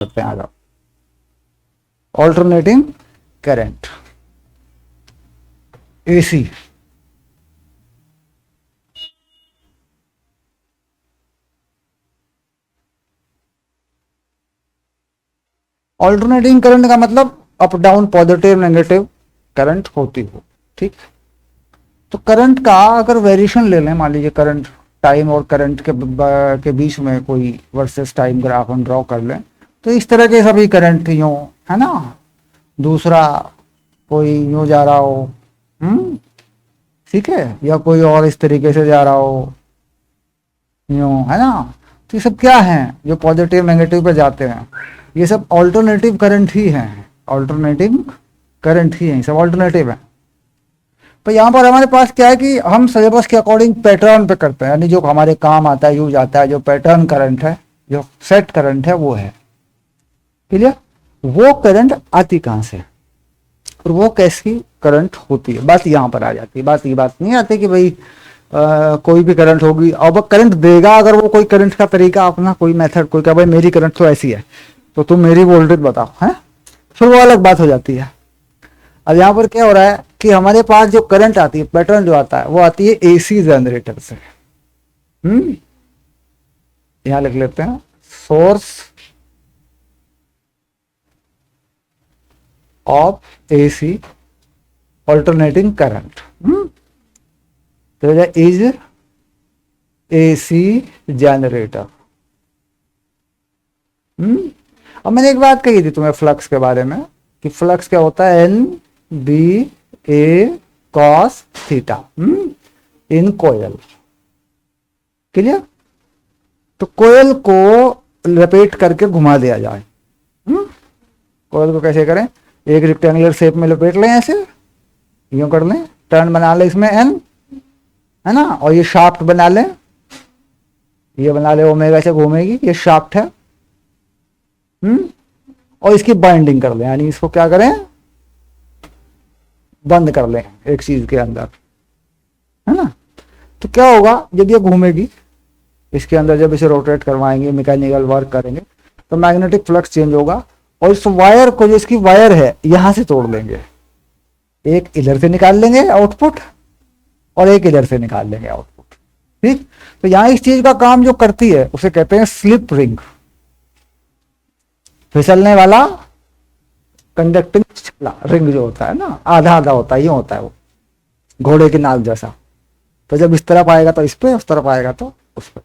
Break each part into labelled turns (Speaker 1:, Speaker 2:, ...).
Speaker 1: करते हैं आगे। Alternating current, AC. Alternating current का मतलब up down, positive negative current होती हो, ठीक। तो करंट का अगर वेरिएशन ले लें, मान लीजिए करंट टाइम और करंट के बीच में कोई वर्सेस टाइम ग्राफ हम ड्रॉ कर लें, तो इस तरह के सभी करंट यूँ है ना, दूसरा कोई यूँ जा रहा हो, ठीक है, या कोई और इस तरीके से जा रहा हो, यूँ, है ना। तो ये सब क्या हैं जो पॉजिटिव नेगेटिव पे जाते हैं, ये सब ऑल्टरनेटिव करंट ही हैं, ऑल्टरनेटिव करंट ही हैं, सब ऑल्टरनेटिव है। तो यहाँ पर हमारे पास क्या है कि हम सिलेबस के अकॉर्डिंग पैटर्न पे करते हैं, यानी जो हमारे काम आता है, यूज आता है, जो पैटर्न करंट है, जो सेट करंट है, वो है क्लियर। वो करंट आती कहाँ से और वो कैसी करंट होती है, बात यहाँ पर आ जाती है। बात ये बात नहीं आती कि भाई कोई भी करंट होगी, अब वो करंट देगा अगर वो कोई करंट का तरीका अपना, कोई मेथड, कोई क्या, भाई मेरी करंट तो ऐसी है तो तुम मेरी वोल्टेज बताओ, है, फिर वो अलग बात हो जाती है। अब यहाँ पर क्या हो रहा है कि हमारे पास जो करंट आती है, पैटर्न जो आता है, वो आती है एसी जनरेटर से। यहां लिख लेते हैं source of AC alternating current, तो इज एसी जनरेटर। अब मैंने एक बात कही थी तुम्हें फ्लक्स के बारे में कि फ्लक्स क्या होता है, N B A cos theta in coil, clear. तो कोयल को लपेट करके घुमा दिया जाए, कोयल को कैसे करें, एक रेक्टेंगुलर शेप में लपेट लें, ऐसे यूं कर लें, टर्न बना लें इसमें एन, है ना, और ये शाफ्ट बना लें, ये बना ले ओमेगा से घूमेगी, ये शाफ्ट है, और इसकी बाइंडिंग कर लें, यानी इसको क्या करें, बंद कर लें एक चीज के अंदर, है ना। तो क्या होगा जब ये घूमेगी इसके अंदर, जब इसे रोटेट करवाएंगे, मैकेनिकल वर्क करेंगे, तो मैग्नेटिक फ्लक्स चेंज होगा, और इस वायर को, जो इसकी वायर है, यहां से तोड़ लेंगे, एक इधर से निकाल लेंगे आउटपुट और एक इधर से निकाल लेंगे आउटपुट, ठीक। तो यहां इस चीज का काम जो करती है उसे कहते हैं स्लिप रिंग, फिसलने वाला कंडक्टिंग रिंग जो होता है ना, आधा आधा होता है, ये होता है वो घोड़े की नाक जैसा। तो जब इस तरफ आएगा तो इस पे, उस तरफ आएगा तो उस पे।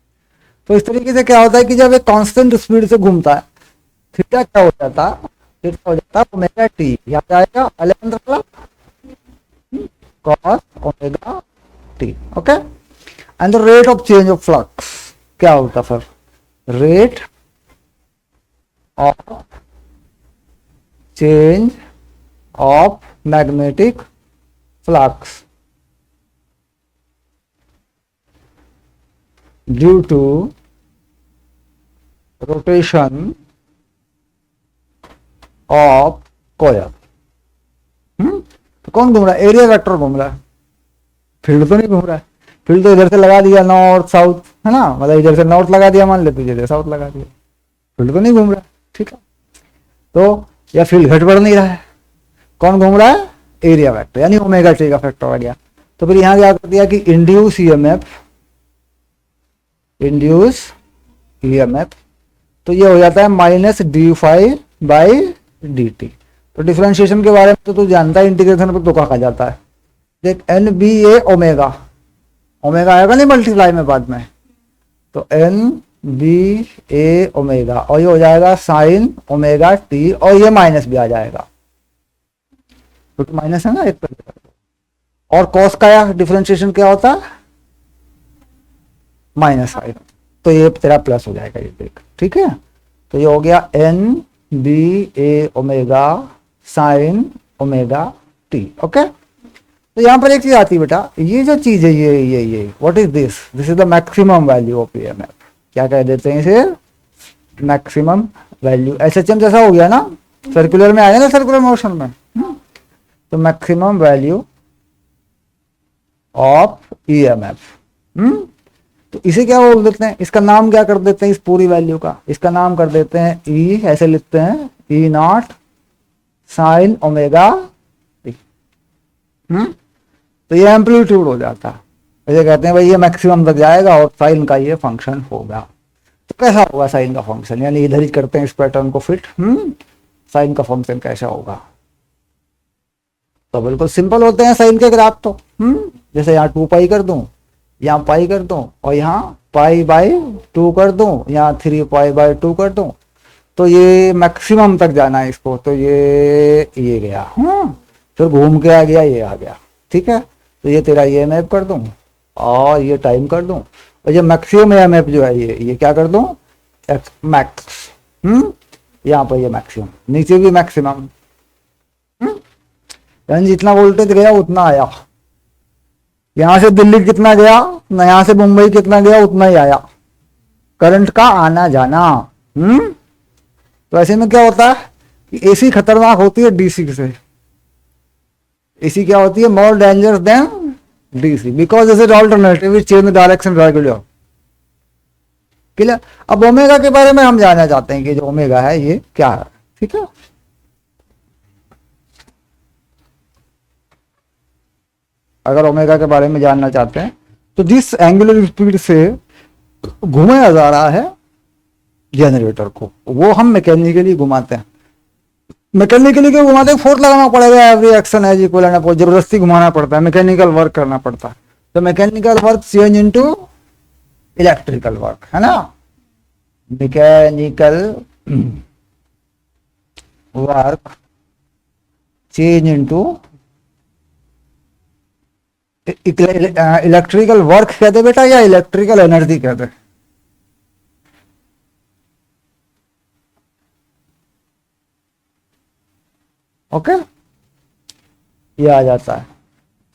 Speaker 1: तो इस तरीके से क्या होता है कि जब एक कांस्टेंट स्पीड से घूमता है, थीटा क्या हो जाता है, थीटा हो जाता है ओमेगा टी, यहाँ जाएगा अलेवन cos omega T, okay. And the rate of change of flux क्या होता है फिर, rate of change of magnetic flux due to rotation of coil. तो कौन घूम रहा है, एरिया वेक्टर घूम रहा है, फील्ड तो नहीं घूम रहा है। फील्ड तो इधर से लगा दिया नॉर्थ साउथ, है ना, मतलब इधर से नॉर्थ लगा दिया, मान लेते इधर साउथ लगा दिया, फील्ड तो नहीं घूम रहा है, ठीक है। तो या फील्ड घट बढ़ नहीं रहा है, कौन घूम रहा है, एरिया वेक्टर, यानी ओमेगा टी का फैक्टर आ गया। तो फिर यहां क्या कर दिया कि इंड्यूस ईएमएफ, इंड्यूस ईएमएफ, तो ये हो जाता है minus d phi by d t. तो डिफरेंशिएशन के बारे में तो तू जानता है, इंटीग्रेशन पर तो कहा जाता है, देख N B A omega, omega आएगा नहीं मल्टीप्लाई में बाद में, तो एन बी ए ओमेगा, और ये हो जाएगा साइन ओमेगा टी, और ये माइनस भी आ जाएगा क्योंकि माइनस है ना एक पर। और कॉस का डिफरेंशिएशन क्या होता है, माइनस आएगा, तो ये तेरा प्लस हो जाएगा, ये देख, ठीक है। तो ये हो गया N B A omega sine omega T, okay. तो यहां पर एक चीज आती है बेटा, ये जो चीज है, ये what is this, this is the maximum value of EMF, क्या कह देते हैं इसे, मैक्सिमम वैल्यू। एसएचएम जैसा हो गया ना, सर्कुलर में आया ना, सर्कुलर मोशन में, तो मैक्सिमम वैल्यू ऑफ ईएमएफ। तो इसे क्या बोल देते हैं, इसका नाम क्या कर देते हैं, इस पूरी वैल्यू का इसका नाम कर देते हैं ई, ऐसे लिखते हैं ई नॉट साइन ओमेगा टी। तो ये एम्पलीट्यूड हो जाता है, इसे कहते हैं भाई ये मैक्सिमम तक जाएगा और साइन का ये फंक्शन होगा। तो कैसा होगा साइन का फंक्शन, यानी इधर ही करते हैं इस पैटर्न को फिट। साइन का फंक्शन कैसा होगा, तो बिल्कुल सिंपल होते हैं साइन के ग्राफ तो। जैसे यहाँ 2 पाई कर दूं, यहाँ पाई कर दूं, और यहाँ पाई बाई 2 कर दूं, यहाँ 3 पाई बाई 2 कर दूं, तो ये मैक्सिमम तक जाना है इसको, तो ये गया। फिर घूम के आ गया, ये आ गया। ठीक है, तो ये तेरा ये मैप कर दूं और ये टाइम कर दूं, और ये मैक्सिमम या मैप जो है ये क्या कर दूं, एक्स मैक्स। यहाँ पर ये मैक्सिमम, नीचे भी मैक्सिमम। यानी जितना वोल्टेज गया उतना आया। यहां से दिल्ली कितना गया ना, यहां से मुंबई कितना गया उतना ही आया, करंट का आना जाना। तो ऐसे में क्या होता है कि एसी खतरनाक होती है डीसी से। एसी क्या होती है, more dangerous than DC, because this is alternative change the direction regular. Clear. अब ओमेगा के बारे में हम जानना चाहते हैं कि जो ओमेगा है ये क्या है। ठीक है, अगर ओमेगा के बारे में जानना चाहते हैं तो जिस एंगुलर स्पीड से घुमाया जा रहा है जनरेटर को, वो हम मैकेनिकली घुमाते हैं। मैकेनिकली क्यों घुमाते हैं, फोर्स लगाना पड़ेगा, every action as equivalent force, जबरदस्ती घुमाना पड़ता है, मैकेनिकल वर्क करना पड़ता है। तो mechanical work change into electrical work, है ना। Mechanical work change into electrical work कहते बेटा, या इलेक्ट्रिकल एनर्जी कहते। ओके, ये आ जाता है।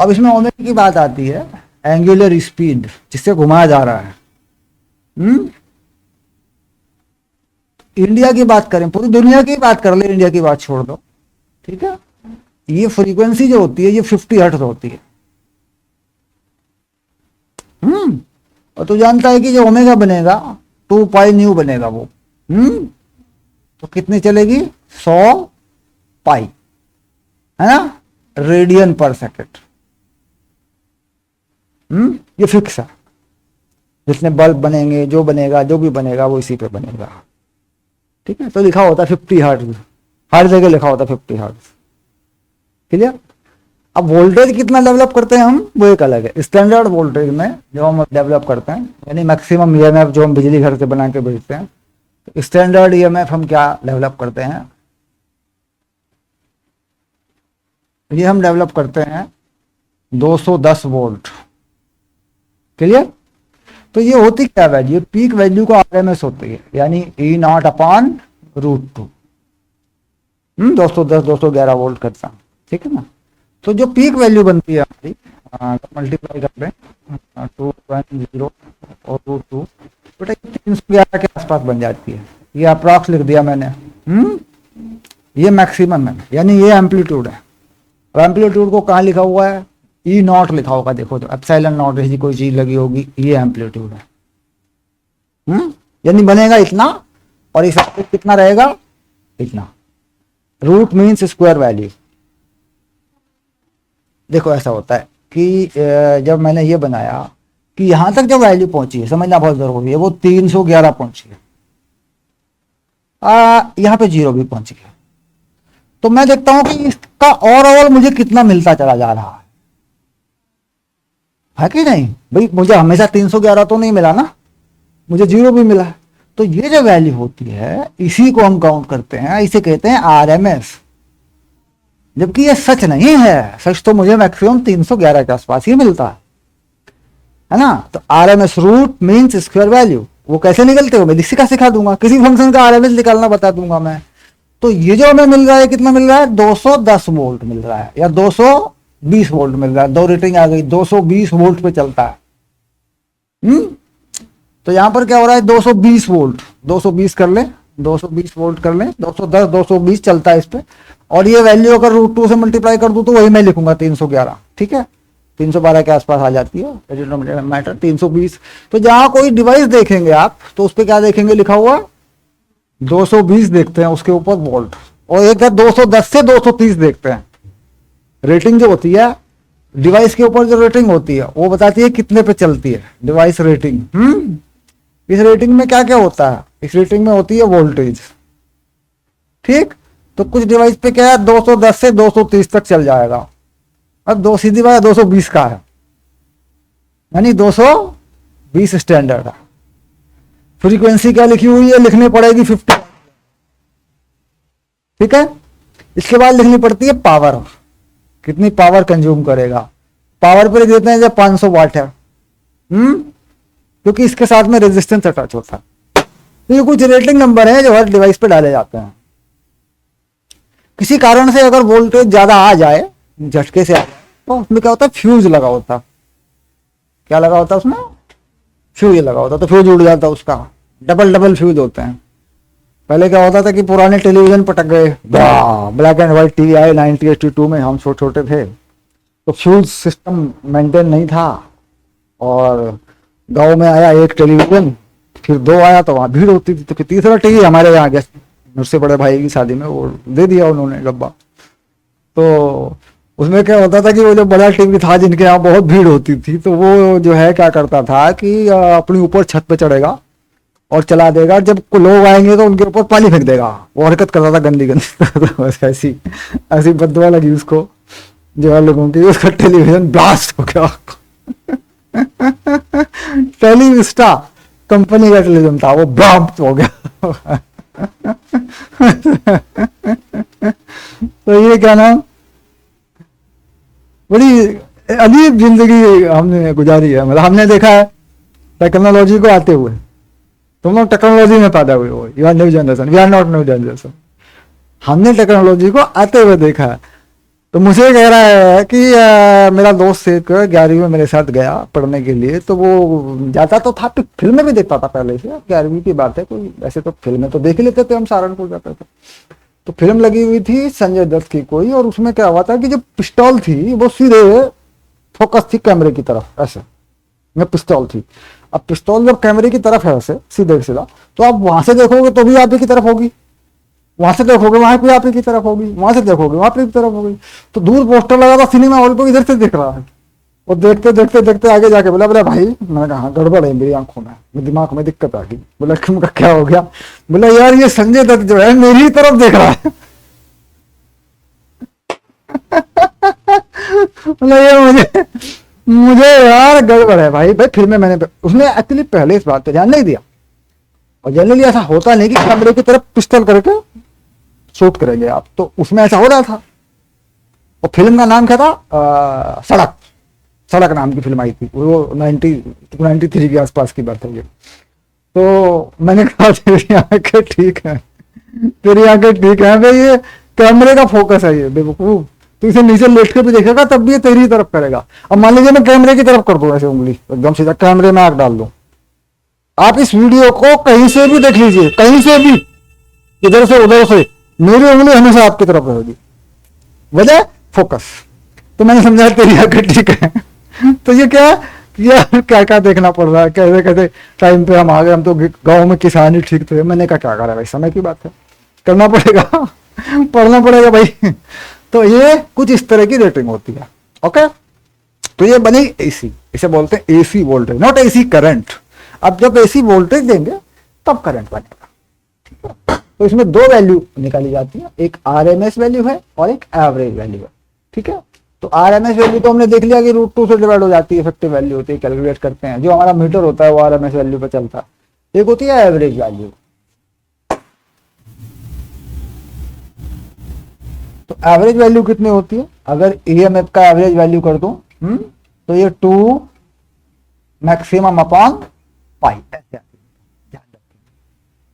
Speaker 1: अब इसमें ओमेगा की बात आती है, एंगुलर स्पीड जिससे घुमाया जा रहा है। इंडिया की बात करें, पूरी दुनिया की बात कर ले, इंडिया की बात छोड़ दो। ठीक है, ये फ्रीक्वेंसी जो होती है ये 50 हर्ट्ज होती है। और तू जानता है कि जो ओमेगा बनेगा 2 पाई न्यू बनेगा वो। तो कितनी चलेगी, 100 पाई, है ना, रेडियन पर सेकेंड। ये फिक्स है, जितने बल्ब बनेंगे, जो बनेगा, जो भी बनेगा वो इसी पे बनेगा। ठीक है, तो लिखा होता है 50 हर्ट्ज, हर जगह लिखा होता है 50 हर्ट्ज। क्लियर। अब वोल्टेज कितना डेवलप करते हैं हम, वो एक अलग है। स्टैंडर्ड वोल्टेज में जो हम डेवलप करते हैं, यानी मैक्सिमम ईएमएफ जो हम बिजली घर से बना के भेजते हैं, तो स्टैंडर्ड ईएमएफ हम क्या डेवलप करते हैं, ये हम डेवलप करते हैं 210 वोल्ट। क्लियर। तो ये होती क्या वैल्यू, पीक वैल्यू को आरएमएस होती है, यानी ई नॉट अपॉन √2। 210 211 वोल्ट करता है। ठीक है ना। तो जो पीक वैल्यू बनती है हमारी, मल्टीप्लाई कर लें 210 और √2, बेटा 311 के आसपास बन जाती है। ये अप्रॉक्स लिख दिया मैंने। ये मैक्सिमम है, यानी ये एम्पलीट्यूड है। अब एम्पलीट्यूड को कहाँ लिखा हुआ है, ई नॉट लिखा होगा, देखो तो एप्सिलॉन नॉट ऐसी कोई चीज लगी होगी, ये एम्पलीट्यूड है। यानी बनेगा इतना, और इस कितना रहेगा, इतना। Root means square value. देखो ऐसा होता है कि जब मैंने ये बनाया कि यहां तक जो वैल्यू पहुंची है, समझना बहुत जरूरी है, वो 311 पहुंची है। यहाँ पे 0 भी पहुंच गया। तो मैं देखता हूं कि इसका ओवरऑल मुझे कितना मिलता चला जा रहा है कि नहीं। भाई मुझे हमेशा 311 तो नहीं मिला ना, मुझे 0 भी मिला है। तो ये जो वैल्यू होती है इसी को हम काउंट करते हैं, इसे कहते हैं आरएमएस। जबकि ये सच नहीं है, सच तो मुझे मैक्सिमम 311 के आसपास ही मिलता है ना। तो RMS root means square value, वो कैसे निकलते हो मैं सिखा दूंगा, किसी फंक्शन का आरएमएस निकालना बता दूंगा मैं। तो ये जो हमें मिल रहा है, कितना मिल रहा है, 210 वोल्ट मिल रहा है, या 220 वोल्ट मिल रहा है। 2 रेटिंग आ गई, 220 वोल्ट पे चलता है। तो यहां पर क्या हो रहा है, 220 वोल्ट, 220 कर ले, 220 वोल्ट कर ले, 210 220 चलता है इस पे। और ये वैल्यू अगर √2 से मल्टीप्लाई कर दूं तो वही मैं लिखूंगा 311। ठीक है, 312 के आसपास आ जाती है डिनोमिनेटर मैटर 320। तो जहां कोई डिवाइस देखेंगे आप तो उस पर क्या देखेंगे लिखा हुआ 220 देखते हैं उसके ऊपर वोल्ट, और एक है 210 से 230 देखते हैं। रेटिंग जो होती है डिवाइस के ऊपर, जो रेटिंग होती है वो बताती है कितने पे चलती है डिवाइस रेटिंग। इस रेटिंग में क्या क्या होता है, इस रेटिंग में होती है वोल्टेज। ठीक, तो कुछ डिवाइस पे क्या है 210 से 230 तक चल जाएगा। अब दो सीधी बात 220 का है, यानी 220 स्टैंडर्ड है। फ्रीक्वेंसी क्या लिखी हुई है, लिखनी पड़ेगी 50। ठीक है, इसके बाद लिखनी पड़ती है पावर, कितनी पावर कंज्यूम करेगा। पावर पर देते हैं जब 500 वाट है, क्योंकि इसके साथ में रेजिस्टेंस अटैच होता है। तो ये कुछ रेटिंग नंबर है जो हर डिवाइस पे डाले जाते हैं। किसी कारण से अगर वोल्टेज ज्यादा आ जाए, झटके से आ जाए, तो उसमें क्या होता है फ्यूज लगा होता। क्या लगा होता है उसमें, फ्यूज लगा होता, तो फ्यूज उड़ जाता है उसका। डबल फ्यूज होते हैं। पहले क्या होता था कि पुराने टेलीविजन पटक गए, ब्लैक एंड व्हाइट टीवी आए 1982 में, हम छोटे छोटे थे, तो फ्यूज सिस्टम मेंटेन नहीं था, और गांव में आया एक टेलीविजन, फिर 2 आया तो वहां भीड़ होती थी, तो फिर तीसरा टीवी हमारे यहाँ गया मुझसे बड़े भाई की शादी में, वो दे दिया उन्होंने डब्बा। तो उसमें क्या होता था कि वो जो बड़ा टीवी था जिनके यहाँ बहुत भीड़ होती थी, तो वो जो है क्या करता था कि अपने ऊपर छत पे चढ़ेगा और चला देगा, जब लोग आएंगे तो उनके ऊपर पानी फेंक देगा। वो हरकत करता था गंदी गंदी ऐसी ऐसी बददुआ लगी उसको जो है लोगों की, उसका टेलीविजन ब्लास्ट हो गया। टेलीविस्टा कंपनी का टेलीविजन था, वो ब्लास्ट हो गया। तो ये क्या नाम, बड़ी अजीब जिंदगी हमने गुजारी है। मतलब हमने देखा है टेक्नोलॉजी को आते हुए, तुम लोग टेक्नोलॉजी में पैदा हुए हो, you are new generation, we are not new generation. हमने टेक्नोलॉजी को आते हुए देखा है। तो मुझे कह रहा है कि मेरा दोस्त एक 11वीं में मेरे साथ गया पढ़ने के लिए, तो वो जाता तो था, फिल्में भी देखता था पहले से, 11वीं की बात है, कोई ऐसे तो फिल्में तो देख ही लेते थे हम, सहारनपुर जाते थे। तो फिल्म लगी हुई थी संजय दत्त की कोई, और उसमें क्या हुआ था कि जो पिस्तौल थी वो सीधे फोकस थी कैमरे की तरफ, ऐसे में पिस्तौल थी। अब पिस्तौल जब कैमरे की तरफ है ऐसे सीधे सीधा, तो आप वहां से देखोगे तो भी आप ही की तरफ होगी, वहां से देखोगे वहां भी आप ही की तरफ होगी, वहां से देखोगे वहां पे की तरफ होगी। तो दूर पोस्टर लगा था सिनेमा हॉल को, इधर से देख रहा है, और देखते देखते देखते आगे जाके बोला, बोला भाई, मैंने कहा गड़बड़ है मेरी आंखों में, मेरे दिमाग में दिक्कत आ गई। बोला क्या हो गया? बोला यार ये संजय दत्त जो है मेरी तरफ देख रहा है। बोला ये मुझे यार गड़बड़ है भाई। फिल्म में मैंने, उसने एक्चुअली पहले इस बात पे ध्यान नहीं दिया, और जनरली ऐसा होता नहीं कि कैमरे की तरफ पिस्टल करके शूट करेंगे आप, तो उसमें ऐसा हो रहा था। और फिल्म का नाम क्या था, सड़क। सड़क नाम की फिल्म आई थी, वो 93 के आसपास की बात है ये। तो मैंने कहा तेरी आंखें ठीक है, तेरी आंखें ठीक है भाई, ये कैमरे का फोकस है ये बेवकूफ। तो इसे नीचे लेट के भी देखेगा तब भी ये तेरी तरफ करेगा। अब मान लीजिए मैं कैमरे की तरफ कर दूं ऐसे उंगली एकदम सीधा, कैमरे में आग डाल दूं, आप इस वीडियो को कहीं से भी देख लीजिए, कहीं से भी, इधर से उधर से, मेरी उंगली हमेशा आपकी तरफ रहेगी, वजह फोकस। तो मैंने समझा तेरी आंखें ठीक है। तो ये क्या यार, क्या क्या देखना पड़ रहा है, कैसे कैसे टाइम पे हम आ गए। हम तो गांव में किसान ही ठीक थे। मैंने कहा क्या करा भाई, समय की बात है, करना पड़ेगा, पढ़ना पड़ेगा भाई। तो ये कुछ इस तरह की रेटिंग होती है। ओके, तो ये बनी एसी, इसे बोलते हैं AC voltage, not AC current. अब जब एसी वोल्टेज देंगे तब करंट बनेगा, ठीक है। तो इसमें 2 वैल्यू निकाली जाती है, एक आरएमएस वैल्यू है और एक एवरेज वैल्यू है, ठीक है। तो आरएमएस वैल्यू तो हमने देख लिया कि √2 से डिवाइड हो जाती है, इफेक्टिव वैल्यू होती है, कैलकुलेट करते हैं, जो हमारा मीटर होता है वो आरएमएस वैल्यू पे चलता है। एक होती है एवरेज वैल्यू। तो एवरेज वैल्यू कितनी होती है, अगर ईएमएफ का एवरेज वैल्यू कर दूं, तो ये 2 मैक्सिमम अपॉन पाई,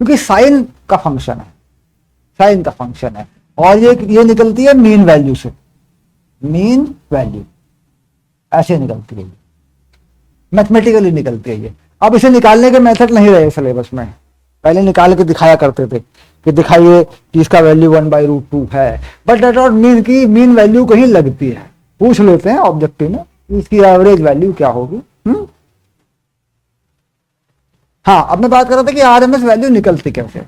Speaker 1: क्योंकि साइन का फंक्शन है, साइन का फंक्शन है, और ये निकलती है मीन वैल्यू से, मीन वैल्यू ऐसे निकलती है, मैथमेटिकली निकलती है ये। अब इसे निकालने के मेथड नहीं रहे सिलेबस में, पहले निकाल के दिखाया करते थे कि दिखाइए कि इसका वैल्यू 1/√2 है, बट दैट नॉट मीन की मीन वैल्यू कहीं लगती है, पूछ लेते हैं ऑब्जेक्टिव में इसकी एवरेज वैल्यू क्या होगी। हाँ, अब मैं बात कर रहा था कि आरएमएस वैल्यू निकलती कैसे।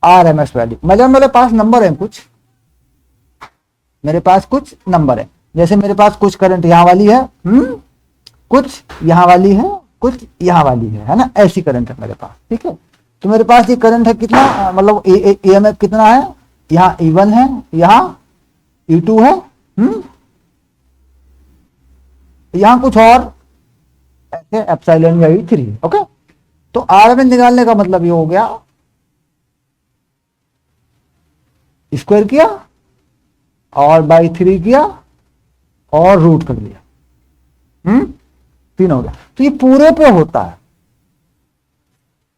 Speaker 1: आरएमएस वैल्यू मतलब मेरे पास नंबर है कुछ, मेरे पास कुछ नंबर है, जैसे मेरे पास कुछ करंट यहाँ वाली है, कुछ यहाँ वाली है, कुछ यहाँ वाली है ना, ऐसी करंट है मेरे पास। ठीक है, तो मेरे पास ये करंट है कितना, मतलब ईएमएफ कितना है, यहाँ E1 है, यहाँ E2 है, यहाँ कुछ और ऐसे एप्सिलॉन या E3। ओके, तो आरएमएस निकालने का मतलब ये हो गया, स्क्वायर किया और बाई 3 किया और रूट कर लिया, 3 हो गया। तो ये पूरे पे होता है,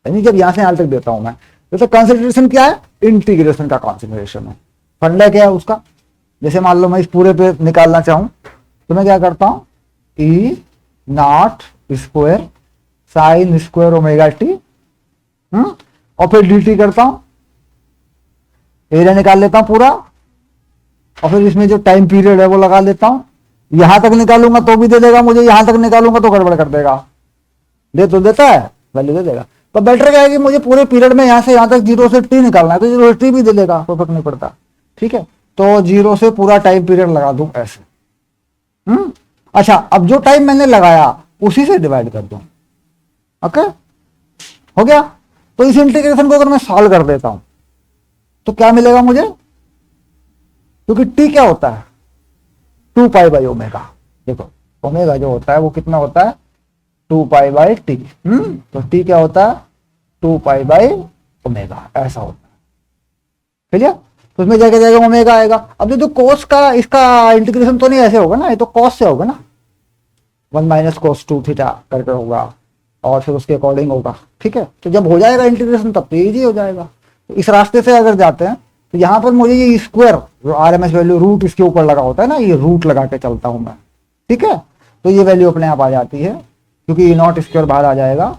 Speaker 1: यानी जब यहां से यहां तक देता हूं मैं, तो कंसंट्रेशन क्या है, इंटीग्रेशन का कंसंट्रेशन है। फंडा क्या है उसका, जैसे मान लो मैं इस पूरे पे निकालना चाहूं तो मैं क्या करता हूं, E not square sine square omega T, और फिर dt करता हूं, एरिया निकाल लेता हूं पूरा, और फिर इसमें जो टाइम पीरियड है वो लगा लेता हूं। यहां तक निकालूंगा तो भी दे देगा मुझे, यहां तक निकालूंगा तो गड़बड़ कर देगा, दे तो देता है, वैल्यू दे देगा। तो बेटर क्या है कि मुझे पूरे पीरियड में यहां से यहां तक 0 से t निकालना है, तो 0 से t भी दे देगा, कोई फर्क नहीं पड़ता। ठीक है, तो 0 से पूरा टाइम पीरियड लगा दूं ऐसे। अच्छा, अब जो टाइम मैंने लगाया उसी से डिवाइड कर दूं। ओके, हो गया। तो इस इंटीग्रेशन को अगर मैं सॉल्व कर देता हूं तो क्या मिलेगा मुझे, क्योंकि टी क्या होता है, 2 पाई बाई ओमेगा। देखो ओमेगा जो होता है वो कितना होता है, 2 पाई बाई टी। तो टी क्या होता है, 2 पाई बाई ओमेगा, ऐसा होता है। क्लियर, तो उसमें जाके जाएगा ओमेगा आएगा। अब जो कोस का इसका इंटीग्रेशन तो नहीं ऐसे होगा ना, ये तो कॉस से होगा ना, 1 माइनस कोस 2 थीटा करके होगा और फिर उसके अकॉर्डिंग होगा। ठीक है, तो जब हो जाएगा इंटीग्रेशन तब तो इजी हो जाएगा। तो इस रास्ते से अगर जाते हैं तो यहां पर मुझे ये स्क्वायर जो आरएमएस वैल्यू रूट इसके ऊपर लगा होता है ना, ये रूट लगा के चलता हूं मैं। ठीक है, तो ये वैल्यू अपने आप आ जाती है, क्योंकि ये नॉट स्क्वायर बाहर आ जाएगा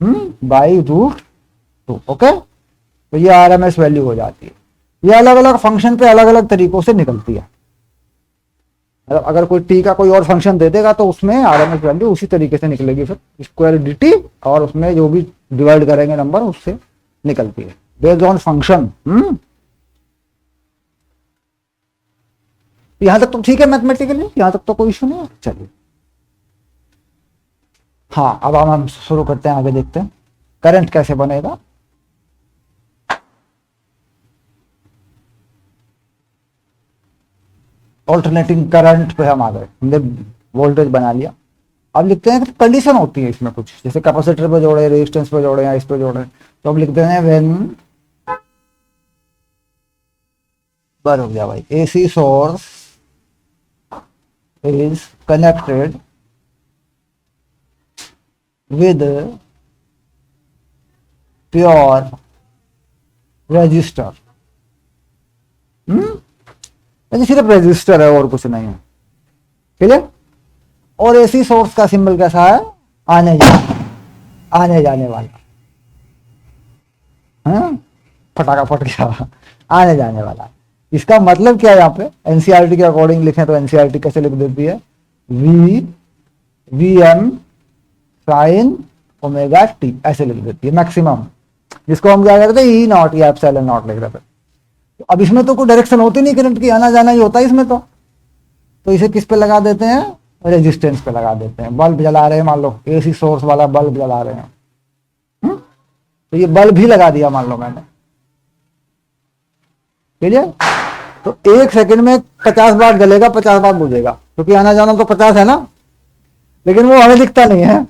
Speaker 1: बाई रूट 2। ओके, तो ये आरएमएस वैल्यू हो जाती है। ये अलग अलग फंक्शन पे अलग अलग तरीकों से निकलती है। अगर कोई टी का कोई और फंक्शन दे देगा तो उसमें आरएमएस वैल्यू उसी तरीके से निकलेगी, फिर स्क्वायर dt और उसमें जो भी डिवाइड करेंगे नंबर उससे निकलती है बेस्ड ऑन फंक्शन। यहां तक तो ठीक है मैथमेटिकली, यहां तक तो कोई इशू नहीं है। चलिए, हाँ, अब हम शुरू करते हैं, आगे देखते हैं करंट कैसे बनेगा। ऑल्टरनेटिंग करंट पे हम आ गए, हमने वोल्टेज बना लिया। अब लिखते हैं कि कंडीशन होती है इसमें कुछ, जैसे कैपेसिटर पे जोड़े, रेजिस्टेंस पे जोड़े या इस पे जोड़े, तो अब लिखते हैं व्हेन, बार हो गया भाई, AC source is connected with pure resistor. सिर्फ रजिस्टर है और कुछ नहीं है। क्लियर, और एसी सोर्स का सिंबल कैसा है, आने जाने वाला, फटाका फट गया, आने जाने वाला। इसका मतलब क्या है, यहाँ पे एनसीईआरटी के अकॉर्डिंग लिखें तो एनसीईआरटी कैसे लिख देती है, v m sine omega t ऐसे लिख देती है मैक्सिमम, जिसको हम क्या करते हैं ई नॉट या एप्सिलॉन नॉट लिख देते हैं। तो अब इसमें तो कोई डायरेक्शन होती नहीं करंट की, आना जाना ही होता है इसमें तो इसे किस पे लगा देते हैं, रेजिस्टेंस पे लगा देते हैं। बल्ब जला रहे हैं, मान लो एसी सोर्स वाला बल्ब जला रहे हैं, तो ये बल्ब भी लगा दिया मान लो मैंने। क्लियर, तो 1 सेकंड में 50 बार जलेगा, 50 बार बुझेगा, क्योंकि आना जाना तो 50 है ना, लेकिन वो हमें दिखता नहीं है,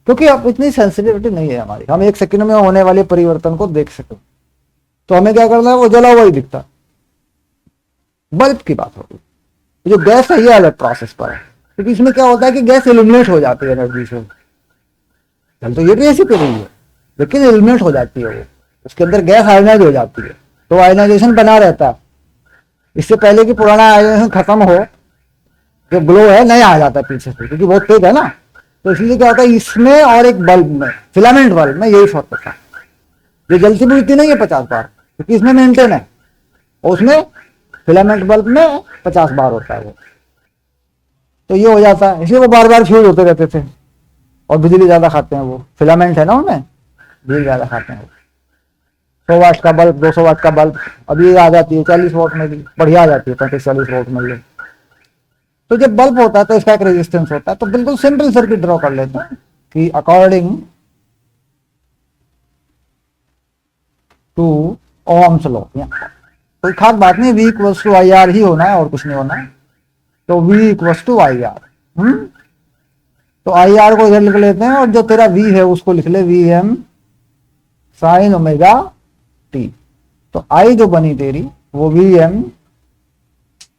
Speaker 1: क्योंकि अब इतनी सेंसिटिविटी नहीं है हमारी, हम 1 सेकंड में होने वाले परिवर्तन को देख सकें। तो हमें क्या करना है, वो जला हुआ ही दिखता है। बल्ब की बात होगी, जो गैस है ये अलग प्रोसेस पर है, क्योंकि इसमें क्या होता है कि गैस एलिमिनेट हो जाती है एनर्जी से। चल तो ये भी ऐसी पे रही है, लेकिन एलिमिनेट हो जाती है वो, उसके अंदर गैस आयनाइज हो जाती है, तो आयनाइजेशन बना रहता है। इससे पहले कि पुराना आयनाइजेशन खत्म हो, जो ग्लो है नया आ जाता है पीछे से, क्योंकि बहुत तेज है ना। तो इसलिए क्या होता है, इसमें और एक बल्ब में, फिलामेंट बल्ब में यही फर्क होता है। ये जलती बुझती नहीं है 50 बार, क्योंकि इसमें मेंटेन है, और उसमें फिलामेंट बल्ब में 50 बार होता है वो। तो ये हो जाता है, इसलिए वो बार बार फ्यूज होते रहते थे। और बिजली ज्यादा खाते हैं, वो फिलामेंट है ना उनमें, बिजली ज्यादा खाते हैं। 100 वाट का बल्ब, 200 वाट का बल्ब, अभी आ जाती है 40 वाट में भी, बढ़िया आ जाती है 35-40 वाट में भी। तो जब बल्ब होता है तो इसका एक रेजिस्टेंस होता है, तो बिल्कुल सिंपल सर्किट ड्रॉ कर लेते हैं कि अकॉर्डिंग टू ओम्स लॉ। कोई खास बात नहीं, V equals to I R ही होना है और कुछ नहीं होना है। तो V equals to I R. तो आई आर को इधर लिख लेते हैं, और जो तेरा V है उसको लिख ले v m sine omega t. तो I जो बनी तेरी वो v m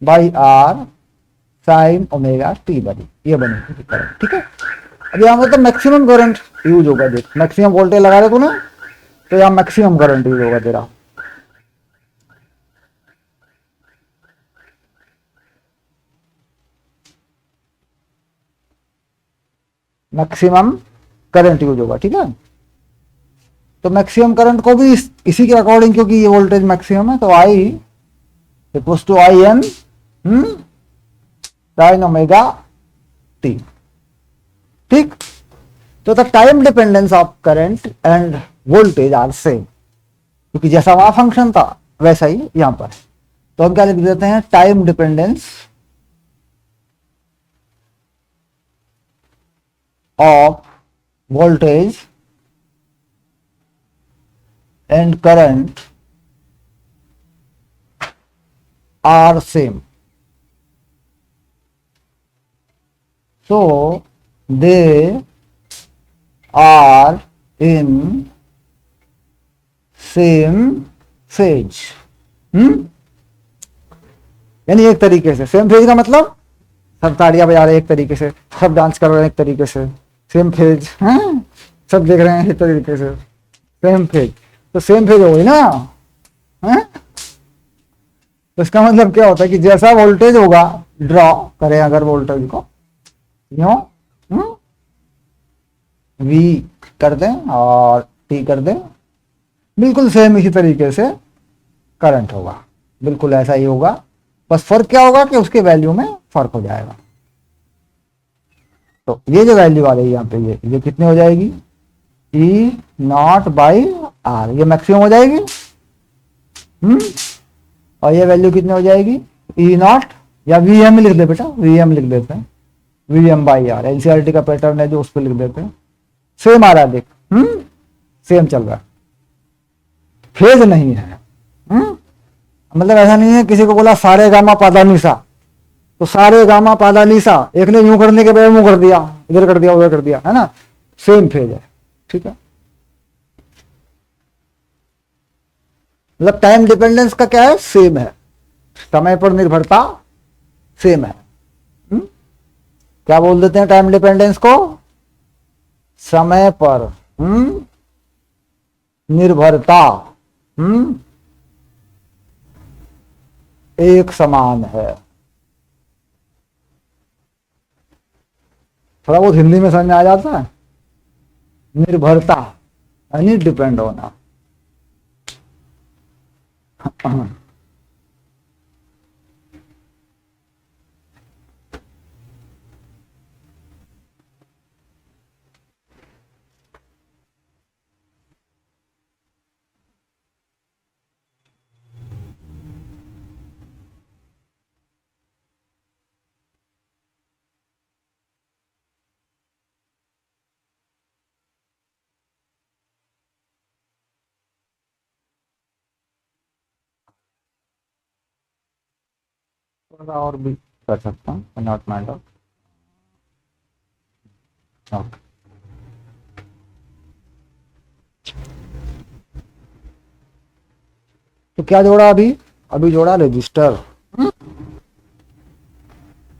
Speaker 1: by r sine omega t बनी, ये बनी तेरी करंट। ठीक है, अब यहाँ मतलब मैक्सिमम करंट यूज होगा। देख मैक्सिमम वोल्टेज लगा दे तूने, तो यहाँ मैक्सिमम करंट यूज होगा तेरा। मैक्सिमम करंट यूज होगा। ठीक है, तो मैक्सिमम करंट को भी इसी के अकॉर्डिंग, क्योंकि ये वोल्टेज मैक्सिमम है, तो I equals to I N sine omega T. ठीक, तो the time dependence of current and voltage are same, क्योंकि जैसा वहां फंक्शन था वैसा ही यहां पर। तो हम क्या लिख देते हैं, time dependence of voltage and current are same, so they are in same phase। यानी एक तरीके से सेम फेज का मतलब सब ताड़ियां बजा रहे हैं एक तरीके से, सब डांस कर रहे हैं एक तरीके से, सेम फेज। सब देख रहे हैं एक तरीके से, सेम फेज। तो सेम फेज हो गई ना है? तो इसका मतलब क्या होता है कि जैसा वोल्टेज होगा, ड्रॉ करें अगर वोल्टेज को यूं V कर दें और T कर दें, बिल्कुल सेम इसी तरीके से करंट होगा, बिल्कुल ऐसा ही होगा। बस फर्क क्या होगा कि उसके वैल्यू में फर्क हो जाएगा। तो ये जो वैल्यू आ रही है यहाँ पे, ये कितनी हो जाएगी, E नॉट बाई आर, ये मैक्सिमम हो जाएगी। और ये वैल्यू कितनी हो जाएगी, E नॉट, या वी एम लिख दे बेटा, वी एम लिख देते हैं, v m by r. NCERT का पैटर्न है जो उस पर लिख देते हैं। सेम आ रहा है देख, सेम चल रहा है, फेज नहीं है। मतलब ऐसा नहीं है किसी को बोला सारे गामा पादा निशा, तो सारे गामा पादा निशा, एक ने यूं करने के बाद मुंह कर दिया, इधर कर दिया उधर कर दिया, है ना, सेम फेज है। ठीक है, मतलब टाइम डिपेंडेंस का क्या है, सेम है, समय पर निर्भरता सेम है। क्या बोल देते हैं टाइम डिपेंडेंस को, समय पर निर्भरता एक समान है। थोड़ा बहुत हिंदी में समझ में आ जाता है, निर्भरता यानी डिपेंड होना। थोड़ा और भी कर सकता हूँ, नॉट मैटर। ओके, तो क्या जोड़ा अभी, अभी जोड़ा रजिस्टर।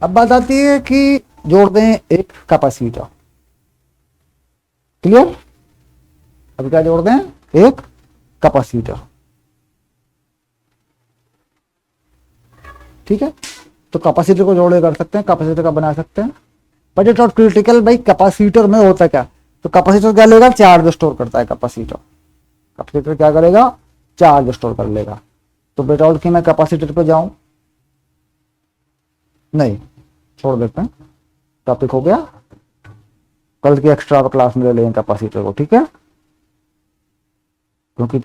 Speaker 1: अब बात आती है कि जोड़ दें एक कैपेसिटर। क्लियर, अब क्या जोड़ दें, एक कैपेसिटर। ठीक है, तो कैपेसिटर को जोड़े कर सकते हैं, कैपेसिटर का बना सकते हैं। बट इट नॉट क्रिटिकल भाई, कैपेसिटर में होता क्या, तो कैपेसिटर क्या लेगा, चार्ज स्टोर करता है। कैपेसिटर कैपेसिटर क्या करेगा, चार्ज स्टोर कर लेगा। तो बेटा कि मैं कैपेसिटर पे जाऊं, नहीं, छोड़ देते हैं। टॉपिक हो गया, कल की एक्स्ट्रा क्लास में ले लेंगे कैपेसिटर को, ठीक है, क्योंकि